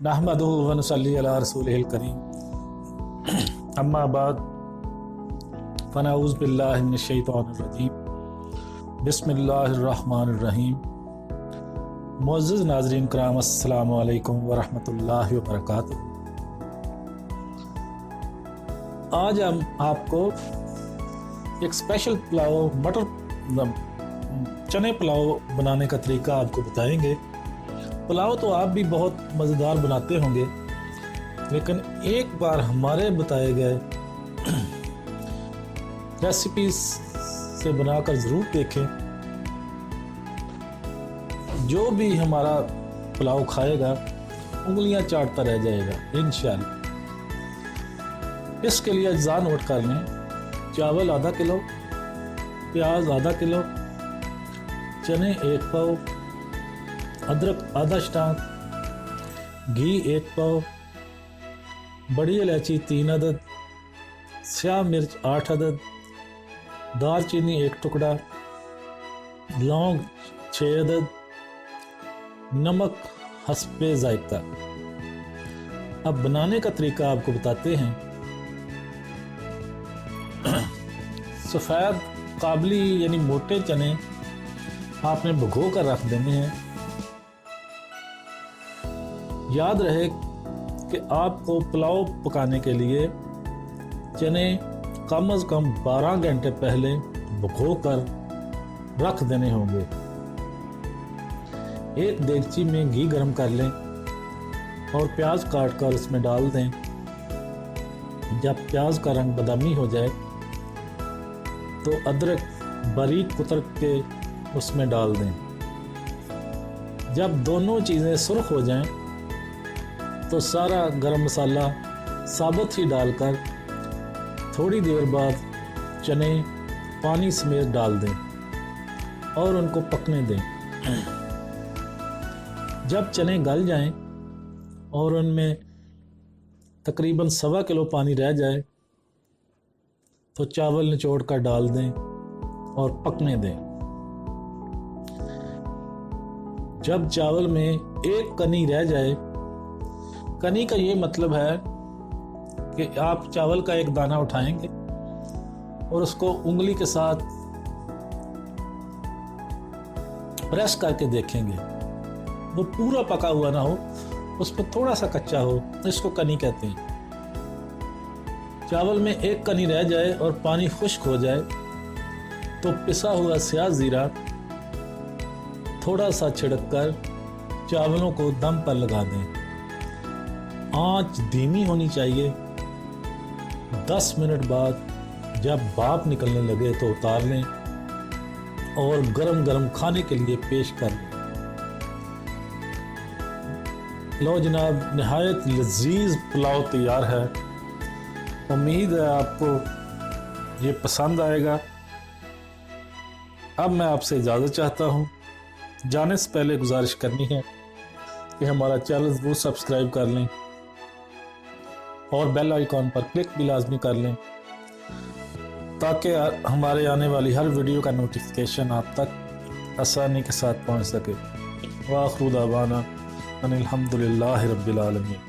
नहमदुहु व नुसल्ली अला रसूलिहिल करीम अम्मा बाद फनऊज़ु बिल्लाहि मिनश शैतानिर रजीम बिस्मिल्लाहिर रहमानिर रहीम। मुअज़्ज़िज़ नाज़रीन किराम अस्सलामु अलैकुम व रहमतुल्लाहि व बरकातुहू। आज हम आपको एक स्पेशल पुलाव चने पुलाव बनाने का तरीका आपको बताएंगे। पुलाव तो आप भी बहुत मज़ेदार बनाते होंगे, लेकिन एक बार हमारे बताए गए रेसिपी से बनाकर ज़रूर देखें। जो भी हमारा पुलाव खाएगा उंगलियां चाटता रह जाएगा इंशाअल्लाह। इसके लिए अज्जा नोट कर लें। चावल आधा किलो, प्याज आधा किलो, चने 1 पाव, अदरक आधा स्टाक, घी 1 पाव, बड़ी इलायची 3 अदद, स्याह मिर्च 8 अदद, दालचीनी 1 टुकड़ा, लौंग 6 अदद, नमक हस्बे जायका। अब बनाने का तरीका आपको बताते हैं। सफ़ेद काबली यानी मोटे चने आपने भिगो कर रख देने हैं। याद रहे कि आपको पुलाव पकाने के लिए चने कम से कम 12 घंटे पहले भिगो कर रख देने होंगे। एक देगची में घी गर्म कर लें और प्याज काट कर उसमें डाल दें। जब प्याज का रंग बादामी हो जाए तो अदरक बारीक कुतर के उसमें डाल दें। जब दोनों चीज़ें सुर्ख हो जाएं तो सारा गरम मसाला साबुत ही डालकर थोड़ी देर बाद चने पानी समेत डाल दें और उनको पकने दें। जब चने गल जाएं और उनमें तकरीबन 1.25 किलो पानी रह जाए तो चावल निचोड़ कर डाल दें और पकने दें। जब चावल में एक कनी रह जाए, कनी का ये मतलब है कि आप चावल का एक दाना उठाएंगे और उसको उंगली के साथ प्रेस करके देखेंगे। वो पूरा पका हुआ ना हो, उस पर थोड़ा सा कच्चा हो, इसको कनी कहते हैं। चावल में एक कनी रह जाए और पानी खुश्क हो जाए तो पिसा हुआ स्याह जीरा थोड़ा सा छिड़क कर चावलों को दम पर लगा दें। आंच धीमी होनी चाहिए। 10 मिनट बाद जब भाप निकलने लगे तो उतार लें और गरम गरम खाने के लिए पेश कर लें। लो जनाब, नहायत लजीज पुलाव तैयार है। उम्मीद है आपको ये पसंद आएगा। अब मैं आपसे इजाज़त चाहता हूँ। जाने से पहले गुजारिश करनी है कि हमारा चैनल ज़रूर सब्सक्राइब कर लें और बेल आइकॉन पर क्लिक भी लाजमी कर लें ताकि हमारे आने वाली हर वीडियो का नोटिफिकेशन आप तक आसानी के साथ पहुँच सके। व आखिर दावाना अनिल हम्दुलिल्लाहि रब्बिल आलमीन।